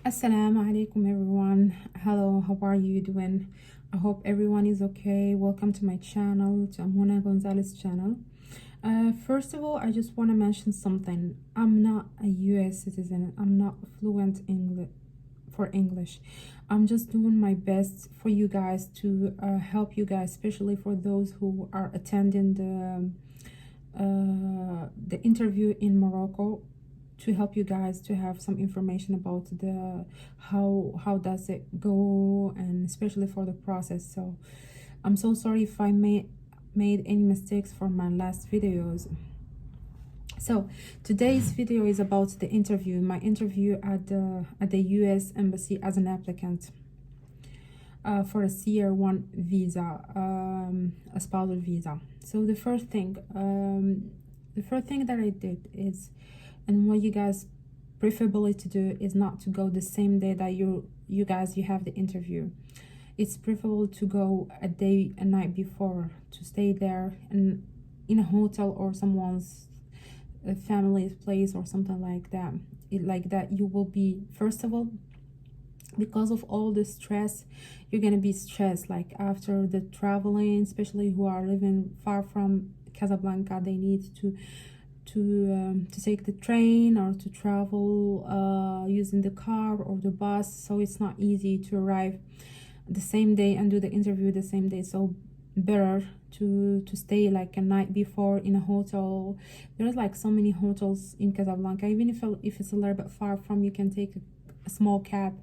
Assalamu alaikum everyone. Hello, how are you doing? I hope everyone is okay. Welcome to my channel, to Amuna Gonzalez channel. First of all, I just want to mention something. I'm not a US citizen. I'm not fluent for English. I'm just doing my best for you guys to help you guys, especially for those who are attending the interview in Morocco, to help you guys to have some information about the how does it go, and especially for the process. So I'm so sorry if I made any mistakes for my last videos. So today's video is about the interview, my interview at the US Embassy as an applicant for a CR1 visa, a spousal visa. So the first thing that I did is, and what you guys preferably to do, is not to go the same day that you have the interview. It's preferable to go a night before, to stay there and in a hotel or someone's family's place or something like that. Like that, you will be, first of all, because of all the stress, you're gonna be stressed like after the traveling, especially who are living far from Casablanca. They need to take the train or to travel using the car or the bus, so it's not easy to arrive the same day and do the interview the same day. So better to stay like a night before in a hotel. There's like so many hotels in Casablanca. Even if it's a little bit far from, you can take a small cab.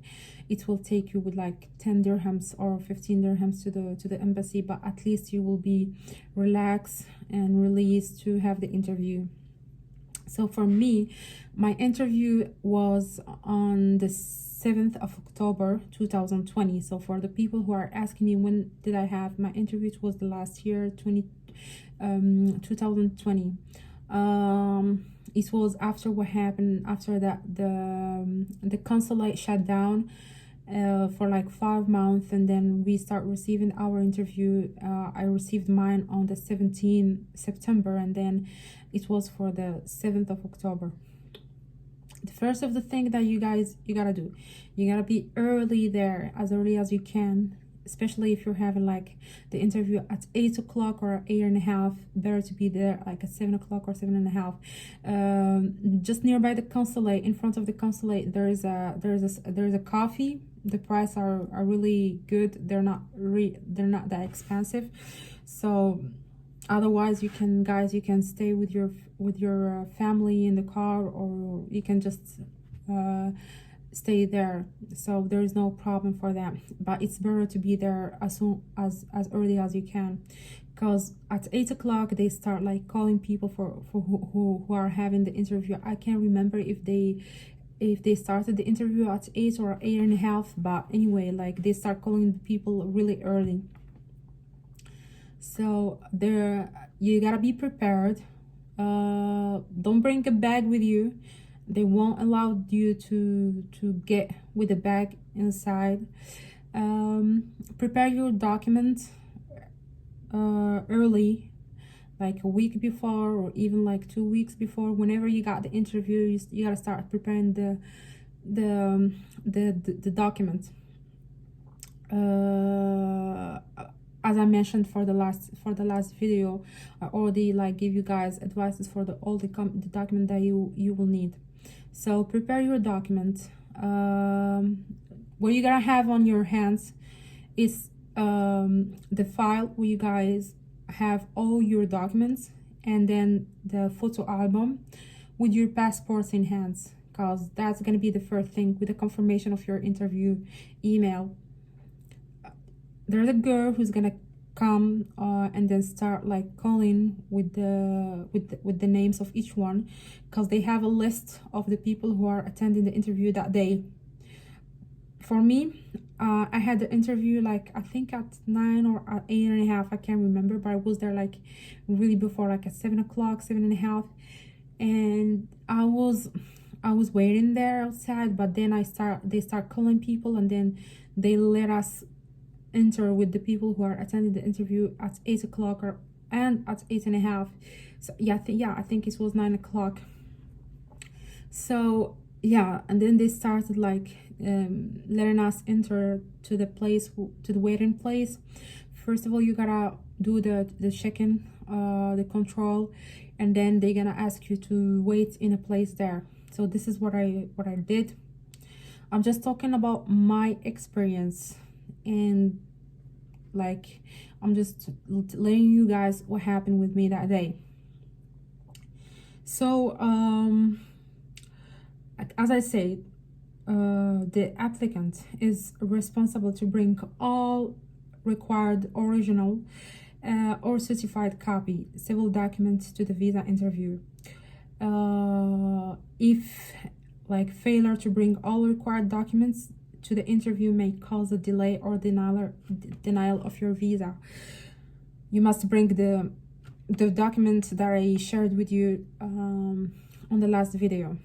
It will take you with like 10 dirhams or 15 dirhams to the embassy, but at least you will be relaxed and released to have the interview. So for me, my interview was on the 7th of October 2020. So for the people who are asking me when did I have my interview, it was the last year, 2020. It was after what happened after that the consulate shut down for like 5 months, and then we start receiving our interview. I received mine on the 17th September, and then it was for the 7th of October. The first of the thing that you gotta do, you gotta be early there, as early as you can, especially if you're having like the interview at 8 o'clock or 8:30. Better to be there like at 7 o'clock or 7:30. Just nearby the consulate, in front of the consulate, there's a coffee. The price are really good. They're not that expensive. So otherwise, you can stay with your family in the car, or you can just stay there. So there is no problem for that, but it's better to be there as early as you can, because at 8 o'clock they start like calling people for who are having the interview. I can't remember if they started the interview at 8 or 8:30, but anyway, like they start calling people really early. So you gotta be prepared. Don't bring a bag with you. They won't allow you to get with a bag inside. Prepare your documents early, like a week before, or even like 2 weeks before. Whenever you got the interview, you gotta start preparing the document. As I mentioned for the last video, I already like give you guys advices for all the document that you will need. So prepare your document. What you're gonna have on your hands is the file where you guys have all your documents, and then the photo album with your passports in hands, because that's gonna be the first thing with the confirmation of your interview email. There's a girl who's gonna come and then start like calling with the names of each one, because they have a list of the people who are attending the interview that day. For me, I had the interview like I think at 9 or at 8:30. I can't remember, but I was there like really before, like at 7 o'clock, 7:30, and I was waiting there outside. But then they start calling people, and then they let us enter with the people who are attending the interview at 8 o'clock and at 8:30. So I think it was 9 o'clock. So yeah, and then they started like letting us enter to the place, to the waiting place. First of all, you gotta do the check-in, the control, and then they're gonna ask you to wait in a place there. So this is what I did. I'm just talking about my experience, and like I'm just letting you guys what happened with me that day. So as I said, the applicant is responsible to bring all required original or certified copy civil documents to the visa interview. If like failure to bring all required documents to the interview may cause a delay or denial of your visa. You must bring the documents that I shared with you on the last video.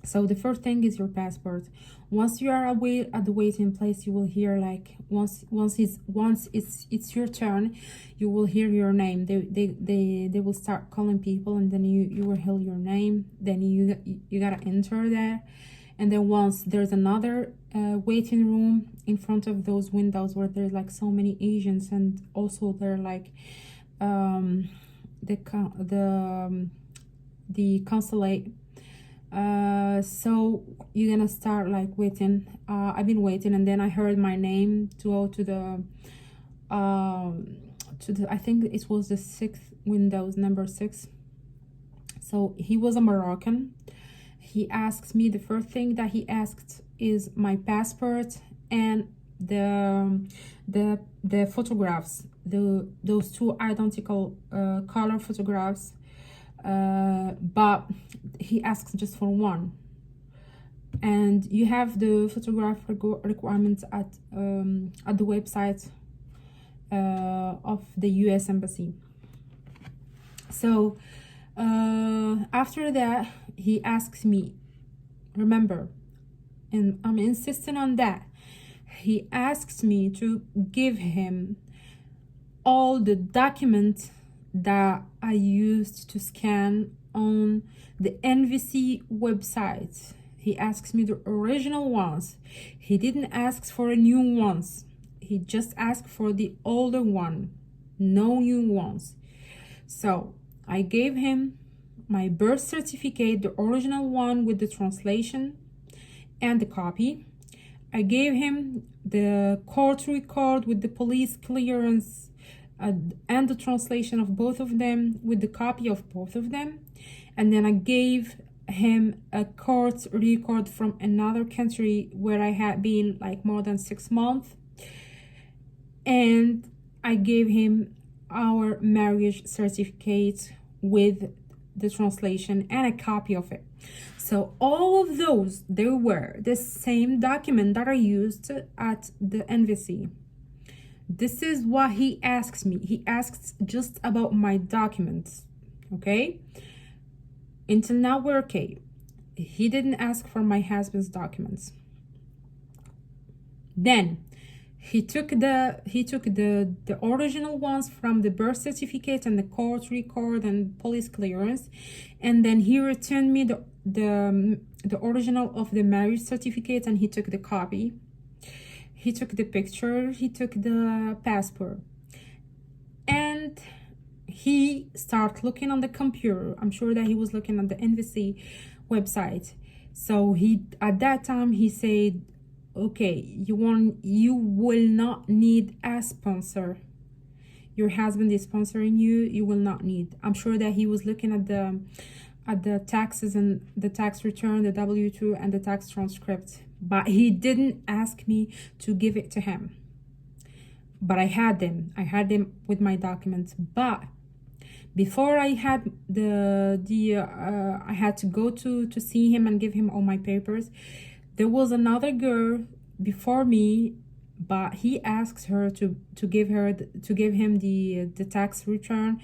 So the first thing is your passport. Once you are away at the waiting place, you will hear like once it's your turn, you will hear your name. They will start calling people, and then you will hear your name. Then you gotta enter there, and then once there's another waiting room in front of those windows where there's like so many Asians, and also they're like the consulate. So you're gonna start like waiting. I've been waiting, and then I heard my name to go to the I think it was the 6th windows, number 6. So he was a Moroccan. He asked me, the first thing that he asked is my passport and the photographs, those two identical color photographs, but he asks just for one. And you have the photograph requirements at the website of the US Embassy. So after that, he asks me, remember, and I'm insisting on that, he asks me to give him all the documents that I used to scan on the NVC website. He asks me the original ones. He didn't ask for a new ones. He just asked for the older one, no new ones. So I gave him my birth certificate, the original one with the translation and the copy. I gave him the court record with the police clearance and the translation of both of them with the copy of both of them. And then I gave him a court record from another country where I had been like more than 6 months. And I gave him our marriage certificate with the translation and a copy of it. So all of those, they were the same document that I used at the embassy. This is what he asks me. He asks just about my documents, okay? Until now, we're okay. He didn't ask for my husband's documents. Then he took the original ones from the birth certificate and the court record and police clearance, and then he returned me the original of the marriage certificate, and he took the copy. He took the picture, he took the passport, and he started looking on the computer. I'm sure that he was looking at the embassy website. So at that time he said, okay, you will not need a sponsor. Your husband is sponsoring you. You will not need. I'm sure that he was looking at the taxes and the tax return, the W-2 and the tax transcript, but he didn't ask me to give it to him. But I had them with my documents. But before I had I had to go to see him and give him all my papers. There was another girl before me, but he asked her to give him the tax return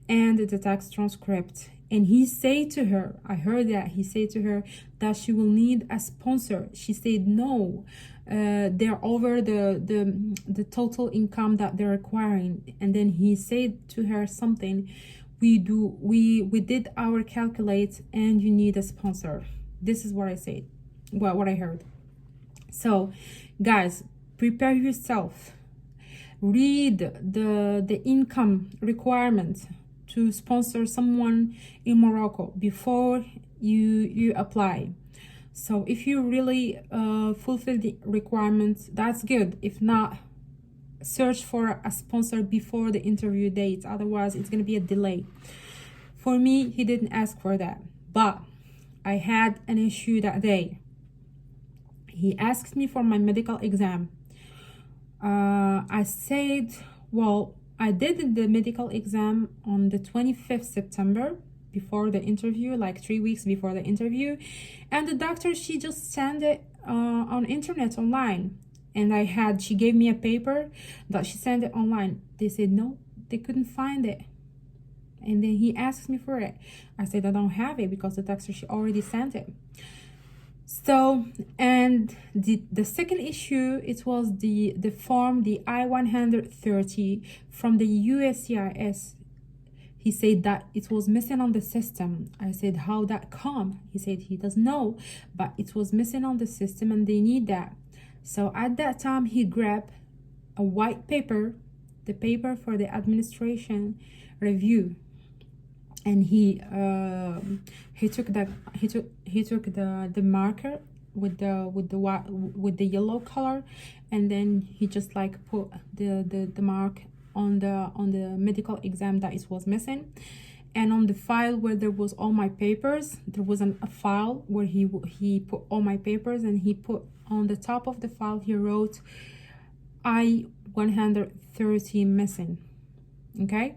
and the tax transcript. And he said to her, I heard that he said to her that she will need a sponsor. She said no, they're over the total income that they're requiring. And then he said to her something, we did our calculate and you need a sponsor. This is what I said, what I heard. So guys, prepare yourself, read the income requirement to sponsor someone in Morocco before you apply. So if you really fulfill the requirements, that's good. If not, search for a sponsor before the interview date, otherwise it's going to be a delay. For me, he didn't ask for that, but I had an issue that day. He asked me for my medical exam. I said, well, I did the medical exam on the 25th September before the interview, like 3 weeks before the interview, and the doctor, she just sent it on internet online. And she gave me a paper that she sent it online. They said no, they couldn't find it. And then he asked me for it. I said I don't have it because the doctor, she already sent it. So, and the second issue, it was the form, the I-130 from the USCIS. He said that it was missing on the system. I said, how that come? He said he doesn't know, but it was missing on the system and they need that. So at that time, he grabbed a white paper, the paper for the administration review, and he took the marker with the yellow color, and then he just like put the mark on the medical exam that it was missing. And on the file where there was all my papers, there was a file where he put all my papers, and he put on the top of the file, he wrote I-130 missing. Okay,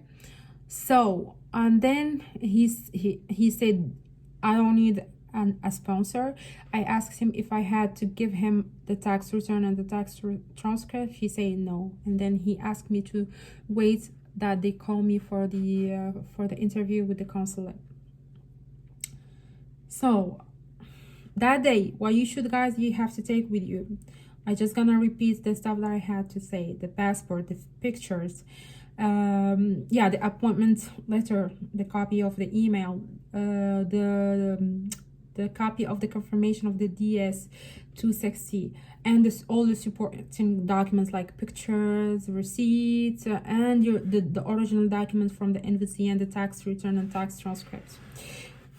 so and then he said I don't need a sponsor. I asked him if I had to give him the tax return and the tax transcript. He said no, and then he asked me to wait that they call me for the interview with the consulate. So that day, what you have to take with you, I just gonna repeat the stuff that I had to say: the passport, the pictures, the appointment letter, the copy of the email, the copy of the confirmation of the DS-260, and all the supporting documents like pictures, receipts, and the original documents from the embassy, and the tax return and tax transcript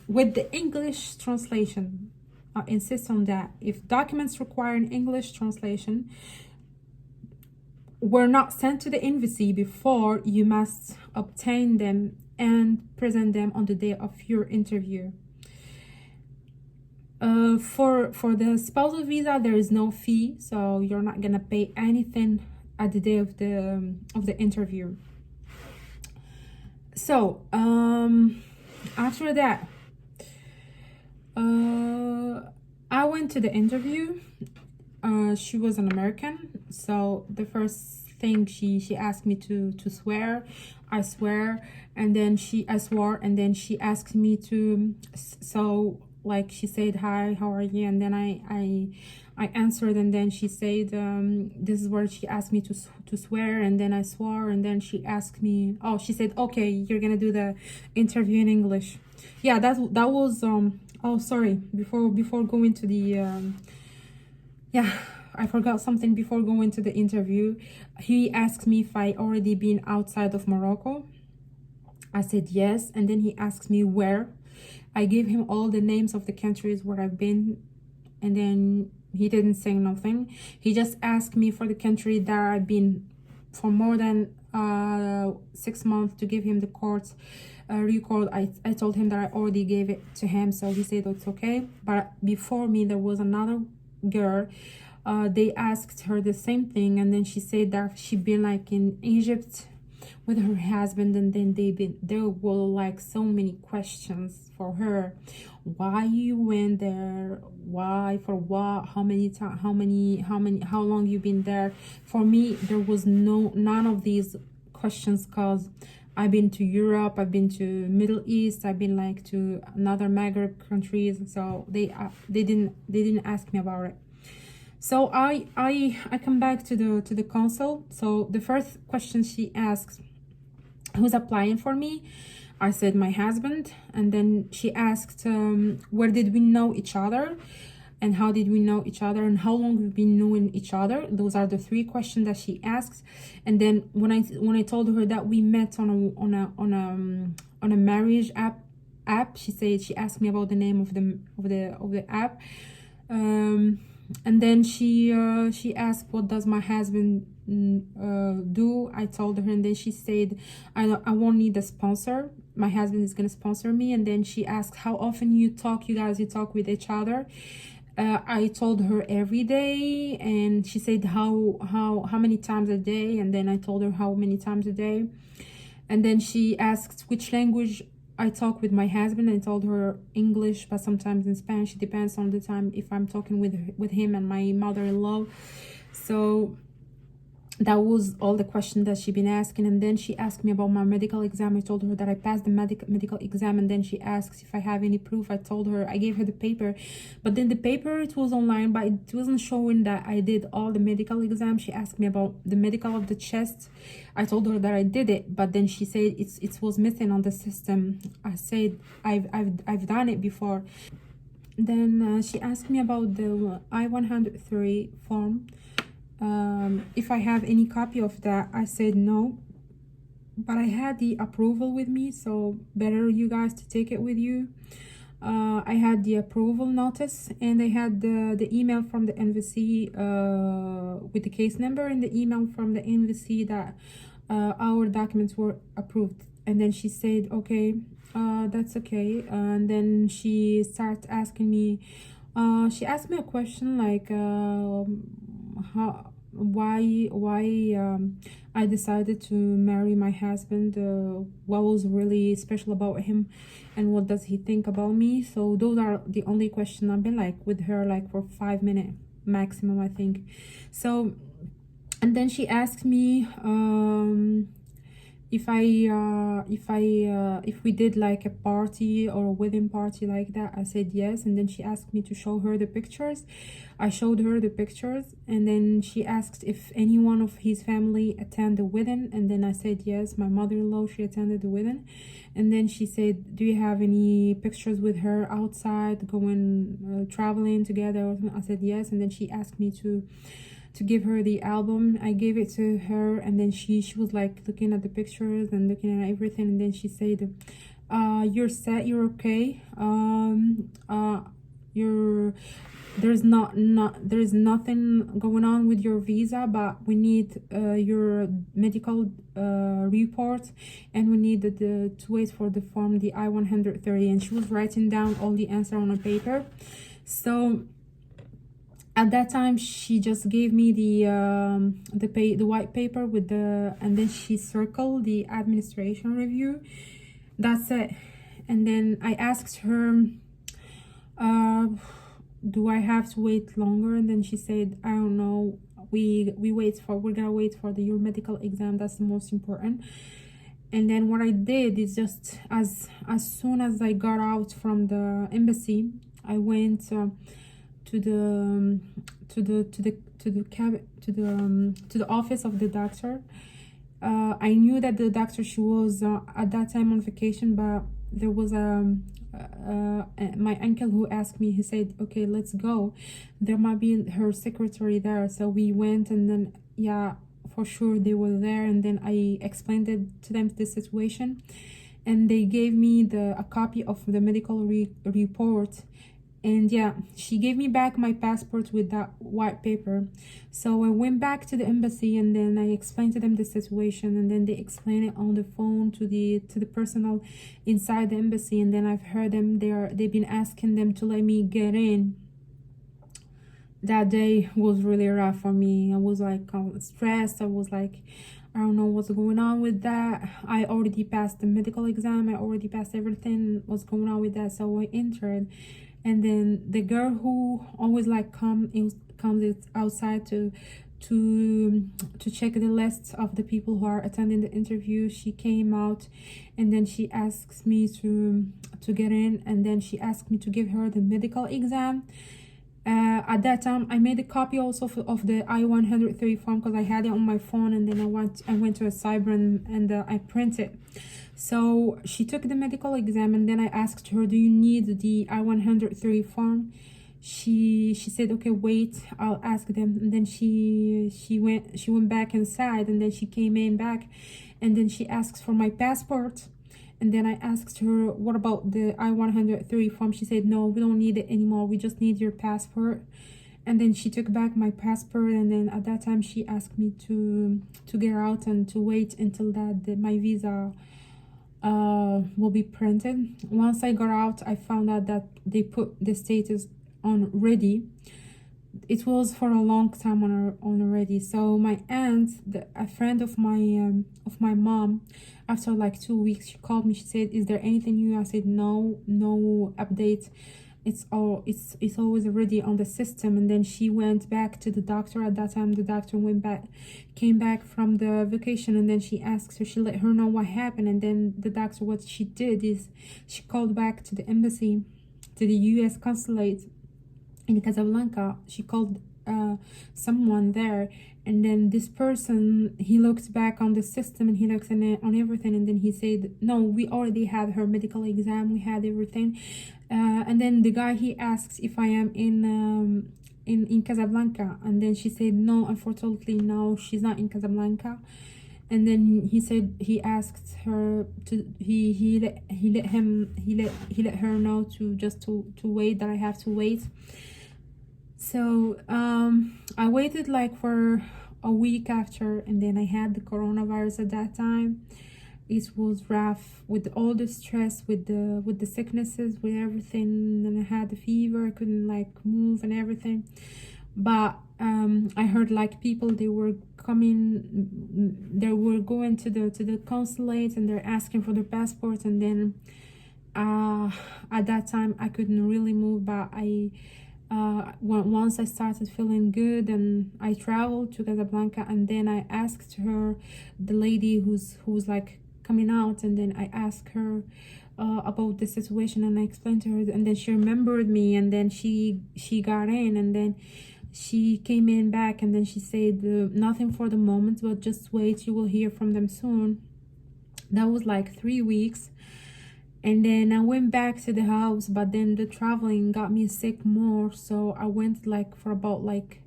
with the English translation. I insist on that. If documents require an English translation were not sent to the embassy before, you must obtain them and present them on the day of your interview. For the spousal visa, there is no fee, so you're not gonna pay anything at the day of the interview. So after that, I went to the interview. She was an American, so the first thing she asked me to swear. I swear, and then I swore, and then she asked me to, so like she said, hi, how are you? And then I answered, and then she said, this is where she asked me to swear, and then I swore, and then she asked me, oh, she said, okay, you're gonna do the interview in English. Yeah, that was oh, sorry, before going to the yeah, I forgot something before going to the interview. He asked me if I already been outside of Morocco. I said yes, and then he asked me where. I gave him all the names of the countries where I've been, and then he didn't say nothing. He just asked me for the country that I've been for more than 6 months to give him the court record. I told him that I already gave it to him, so he said it's okay. But before me, there was another girl. They asked her the same thing, and then she said that she'd been like in Egypt with her husband, and then there were like so many questions for her. Why you went there? Why? For what? How many times? How long you been there? For me, there was none of these questions, because I've been to Europe, I've been to Middle East, I've been like to another Maghreb countries, so they didn't ask me about it. So I come back to the consul. So the first question she asked, who's applying for me? I said my husband. And then she asked, where did we know each other, and how did we know each other, and how long we've been knowing each other. Those are the 3 questions that she asked. And then when I told her that we met on a marriage app, she asked me about the name of the app. And then she asked, what does my husband do? I told her, and then she said, I won't need a sponsor. My husband is gonna sponsor me. And then she asked, how often you talk with each other. I told her every day, and she said how many times a day, and then I told her how many times a day. And then she asked which language I talk with my husband. I told her English, but sometimes in Spanish. It depends on the time, if I'm talking with him and my mother-in-law. So that was all the questions that she'd been asking. And then she asked me about my medical exam. I told her that I passed the medical exam. And then she asked if I have any proof. I told her, I gave her the paper, but then the paper, it was online, but it wasn't showing that I did all the medical exam. She asked me about the medical of the chest. I told her that I did it, but then she said it was missing on the system. I said I've done it before. Then she asked me about the I-130 form. If I have any copy of that. I said no, but I had the approval with me, so better you guys to take it with you. I had the approval notice, and I had the email from the embassy with the case number, and the email from the embassy that our documents were approved. And then she said, okay, that's okay. And then she started asking me, she asked me a question like, why I decided to marry my husband, what was really special about him, and what does he think about me. So those are the only questions. I've been like with her like for 5 minutes maximum, I think. So, and then she asked me if we did like a party or a wedding party like that. I said yes. And then she asked me to show her the pictures. I showed her the pictures, and then she asked if anyone of his family attended the wedding, and then I said yes. My mother-in-law, she attended the wedding. And then she said, do you have any pictures with her outside going traveling together? I said yes. And then she asked me to give her the album. I gave it to her, and then she was like looking at the pictures and looking at everything. And then she said, you're set, you're okay, there's nothing going on with your visa, but we need your medical report, and we need to wait for the form, the I-130. And she was writing down all the answer on a paper. So at that time, she just gave me the white paper with the, and then she circled the administration review. That's it. And then I asked her, do I have to wait longer? And then she said, I don't know. We're gonna wait for your medical exam. That's the most important. And then what I did is just as soon as I got out from the embassy, I went to the office of the doctor. I knew that the doctor, she was at that time on vacation, but there was my uncle who asked me. He said, okay, let's go, there might be her secretary there. So we went, and then yeah, for sure they were there. And then I explained it to them, the situation, and they gave me a copy of the medical report. And yeah, she gave me back my passport with that white paper. So I went back to the embassy, and then I explained to them the situation, and then they explained it on the phone to the personnel inside the embassy. And then I've heard them, they've been asking them to let me get in. That day was really rough for me. I was like stressed. I was like, I don't know what's going on with that. I already passed the medical exam. I already passed everything. What's going on with that? So I entered. And then the girl who always like comes outside to check the list of the people who are attending the interview, she came out, and then she asks me to get in, and then she asked me to give her the medical exam. At that time, I made a copy also of the I-130 form, because I had it on my phone, and then I went to a cyber, and I printed. So she took the medical exam, and then I asked her, do you need the I-130 form? She said, okay, wait, I'll ask them. And then she went back inside, and then she came in back, and then she asked for my passport. And then I asked her, what about the I-130 form? She said, no, we don't need it anymore, we just need your passport. And then she took back my passport, and then at that time she asked me to get out and to wait until that my visa will be printed. Once I got out, I found out that they put the status on ready. It was for a long time on already. So my aunt, a friend of my mom, after like 2 weeks, she called me. She said, is there anything new? I said, no update. It's always already on the system. And then she went back to the doctor. At that time, the doctor came back from the vacation, and then she asked her, she let her know what happened. And then the doctor, what she did is she called back to the embassy, to the US consulate in Casablanca. She called someone there, and then this person, he looked back on the system, and he looks on everything, and then he said, no, we already had her medical exam, we had everything. And then the guy, he asks if I am in Casablanca, and then she said, no, unfortunately, no, she's not in Casablanca. And then he said, he asked her to, he let her know to just to wait, that I have to wait. So I waited like for a week after, and then I had the coronavirus at that time. It was rough with all the stress, with the sicknesses, with everything, and I had the fever, I couldn't like move and everything. But I heard like people, they were going to the consulate, and they're asking for their passports. And then at that time I couldn't really move, but once I started feeling good, and I traveled to Casablanca, and then I asked her, the lady who's like coming out, and then I asked her about the situation, and I explained to her, and then she remembered me, and then she got in, and then she came in back, and then she said, nothing for the moment, but just wait, you will hear from them soon. That was like 3 weeks. And then I went back to the house, but then the traveling got me sick more. So I went like for about like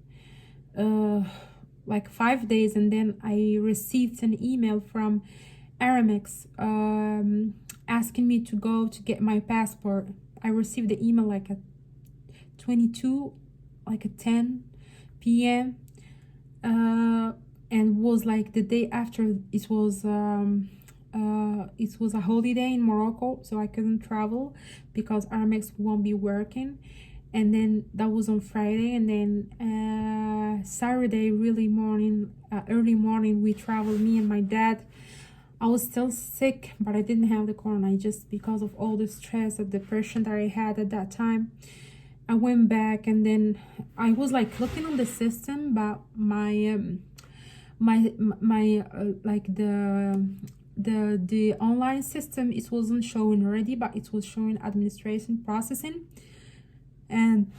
5 days, and then I received an email from Aramex asking me to go to get my passport. I received the email like at 10 p.m. And was like the day after. It was a holiday in Morocco, so I couldn't travel because Aramex won't be working. And then that was on Friday, and then Saturday, early morning, we traveled, me and my dad. I was still sick, but I didn't have the corona, just because of all the stress and depression that I had at that time. I went back, and then I was like looking on the system, but the online system, it wasn't showing already, but it was showing administration processing. And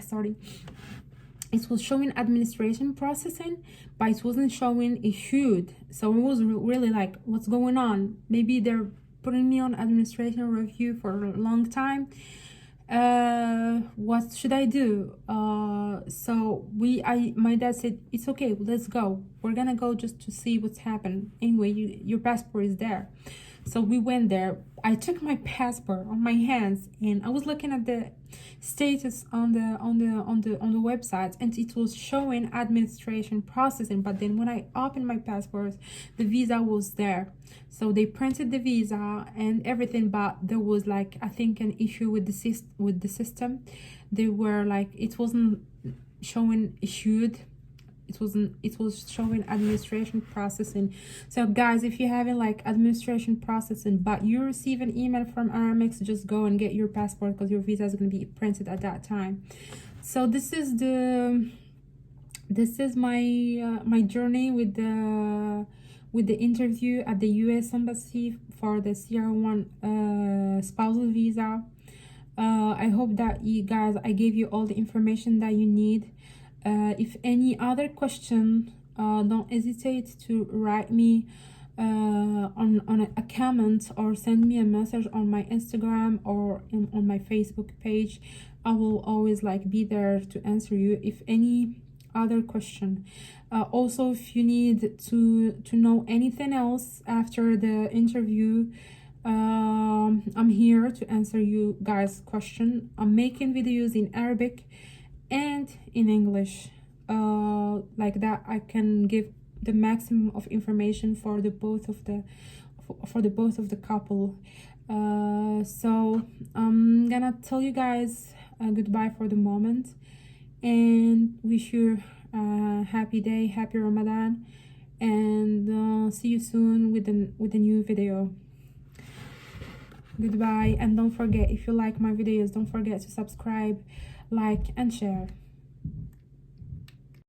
sorry, it was showing administration processing, but it wasn't showing issued. So it was really like, what's going on? Maybe they're putting me on administration review for a long time. What should I do? So my dad said, it's okay, let's go, we're gonna go just to see what's happened. Anyway, your passport is there. So we went there. I took my passport on my hands, and I was looking at the status on the website, and it was showing administration processing. But then when I opened my passport, the visa was there. So they printed the visa and everything, but there was like, I think, an issue with the system. They were like, it wasn't showing issued. It was showing administration processing. So guys, if you're having like administration processing, but you receive an email from Aramex, just go and get your passport, because your visa is going to be printed at that time. So this is my journey with the interview at the US Embassy for the CR1 spousal visa. I hope that you guys, I gave you all the information that you need. If any other question, don't hesitate to write me on a comment, or send me a message on my Instagram or on my Facebook page. I will always like be there to answer you if any other question. Also, if you need to know anything else after the interview, I'm here to answer you guys' question. I'm making videos in Arabic and in English. Like that, I can give the maximum of information for the both of the couple. So I'm gonna tell you guys goodbye for the moment, and wish you a happy day, happy Ramadan, and see you soon with a new video. Goodbye, and don't forget, if you like my videos, don't forget to subscribe, like, and share.